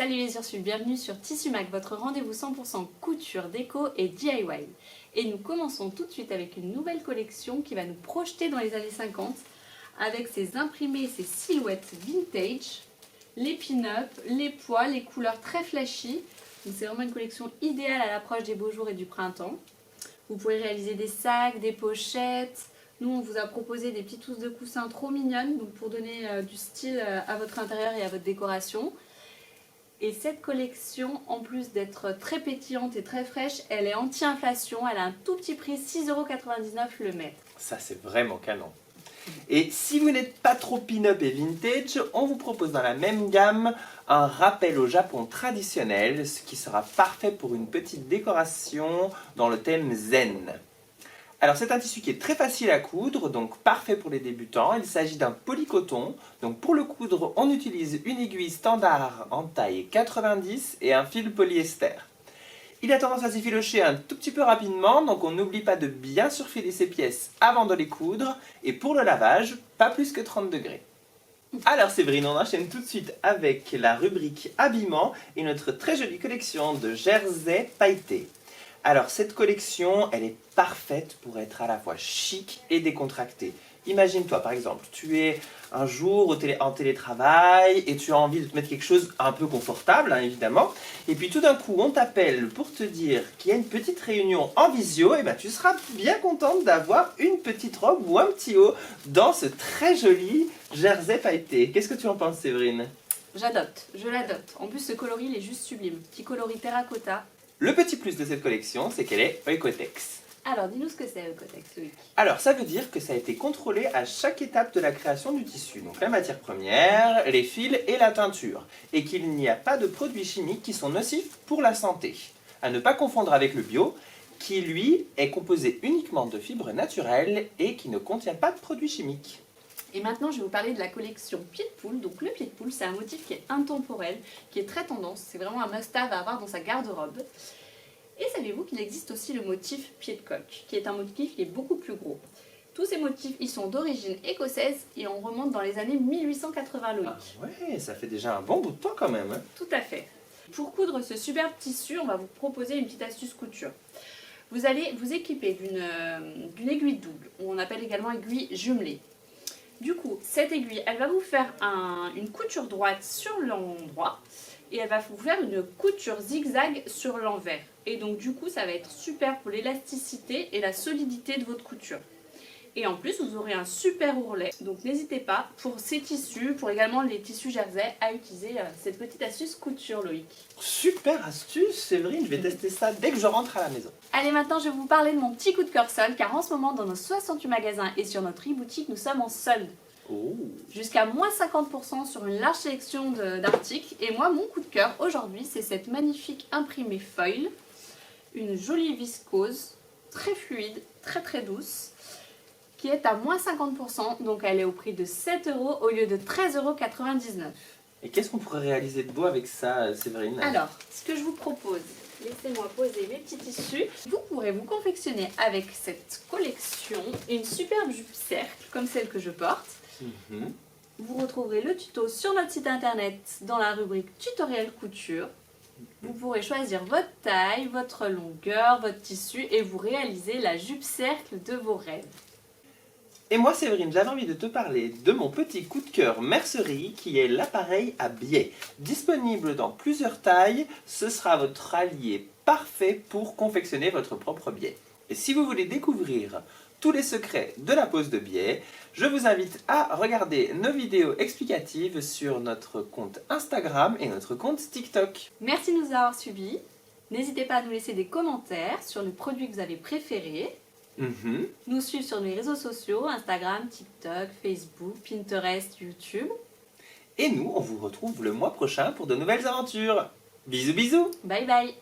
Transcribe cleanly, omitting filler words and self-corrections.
Salut les Ursules, bienvenue sur Tissu Mag, votre rendez-vous 100% couture, déco et DIY. Et nous commençons tout de suite avec une nouvelle collection qui va nous projeter dans les années 50 avec ses imprimés, ses silhouettes vintage, les pin-up, les pois, les couleurs très flashy. C'est vraiment une collection idéale à l'approche des beaux jours et du printemps. Vous pouvez réaliser des sacs, des pochettes. Nous, on vous a proposé des petites housses de coussin trop mignonnes donc pour donner du style à votre intérieur et à votre décoration. Et cette collection, en plus d'être très pétillante et très fraîche, elle est anti-inflation. Elle a un tout petit prix, 6,99 € le mètre. Ça, c'est vraiment canon. Et si vous n'êtes pas trop pin-up et vintage, on vous propose dans la même gamme un rappel au Japon traditionnel, ce qui sera parfait pour une petite décoration dans le thème zen. Alors c'est un tissu qui est très facile à coudre, donc parfait pour les débutants. Il s'agit d'un polycoton. Donc pour le coudre, on utilise une aiguille standard en taille 90 et un fil polyester. Il a tendance à s'effilocher un tout petit peu rapidement, donc on n'oublie pas de bien surfiler ses pièces avant de les coudre. Et pour le lavage, pas plus que 30 degrés. Alors Séverine, on enchaîne tout de suite avec la rubrique habillement et notre très jolie collection de jerseys pailletés. Alors cette collection, elle est parfaite pour être à la fois chic et décontractée. Imagine-toi par exemple, tu es un jour en télétravail et tu as envie de te mettre quelque chose un peu confortable, hein, évidemment. Et puis tout d'un coup, on t'appelle pour te dire qu'il y a une petite réunion en visio. Et ben tu seras bien contente d'avoir une petite robe ou un petit haut dans ce très joli jersey pailleté. Qu'est-ce que tu en penses, Séverine? J'adopte, je l'adopte. En plus, ce coloris, il est juste sublime. Petit coloris terracotta. Le petit plus de cette collection, c'est qu'elle est Oikotex. Alors, dis-nous ce que c'est, Oikotex, Loïc. Alors, ça veut dire que ça a été contrôlé à chaque étape de la création du tissu. Donc, la matière première, les fils et la teinture. Et qu'il n'y a pas de produits chimiques qui sont nocifs pour la santé. À ne pas confondre avec le bio, qui lui est composé uniquement de fibres naturelles et qui ne contient pas de produits chimiques. Et maintenant, je vais vous parler de la collection pied de poule. Donc, le pied de poule, c'est un motif qui est intemporel, qui est très tendance. C'est vraiment un must-have à avoir dans sa garde-robe. Et savez-vous qu'il existe aussi le motif pied de coq, qui est un motif qui est beaucoup plus gros. Tous ces motifs, ils sont d'origine écossaise et on remonte dans les années 1880, Loïc. Ah ouais, ça fait déjà un bon bout de temps quand même. Hein. Tout à fait. Pour coudre ce superbe tissu, on va vous proposer une petite astuce couture. Vous allez vous équiper d'une aiguille double, on appelle également aiguille jumelée. Du coup, cette aiguille, elle va vous faire une couture droite sur l'endroit et elle va vous faire une couture zigzag sur l'envers. Et donc du coup, ça va être super pour l'élasticité et la solidité de votre couture. Et en plus, vous aurez un super ourlet. Donc n'hésitez pas, pour ces tissus, pour également les tissus jersey, à utiliser cette petite astuce couture, Loïc. Super astuce, Séverine, je vais tester ça dès que je rentre à la maison. Allez, maintenant je vais vous parler de mon petit coup de cœur solde, car en ce moment, dans nos 68 magasins et sur notre e-boutique, nous sommes en solde. Oh. Jusqu'à moins 50% sur une large sélection d'articles. Et moi, mon coup de cœur aujourd'hui, c'est cette magnifique imprimée foil. Une jolie viscose, très fluide, très très douce, qui est à moins 50%. Donc elle est au prix de 7 € au lieu de 13,99 €. Et qu'est-ce qu'on pourrait réaliser de beau avec ça, Séverine? Alors, ce que je vous propose, laissez-moi poser mes petits tissus. Vous pourrez vous confectionner avec cette collection une superbe jupe cercle, comme celle que je porte. Vous retrouverez le tuto sur notre site internet dans la rubrique tutoriel couture. Vous pourrez choisir votre taille, votre longueur, votre tissu et vous réaliser la jupe cercle de vos rêves. Et moi, Séverine, j'avais envie de te parler de mon petit coup de cœur mercerie qui est l'appareil à biais. Disponible dans plusieurs tailles, ce sera votre allié parfait pour confectionner votre propre biais. Et si vous voulez découvrir tous les secrets de la pose de biais, je vous invite à regarder nos vidéos explicatives sur notre compte Instagram et notre compte TikTok. Merci de nous avoir suivis. N'hésitez pas à nous laisser des commentaires sur le produit que vous avez préféré. Nous suivre sur nos réseaux sociaux, Instagram, TikTok, Facebook, Pinterest, YouTube. Et nous, on vous retrouve le mois prochain pour de nouvelles aventures. Bisous bisous. Bye bye.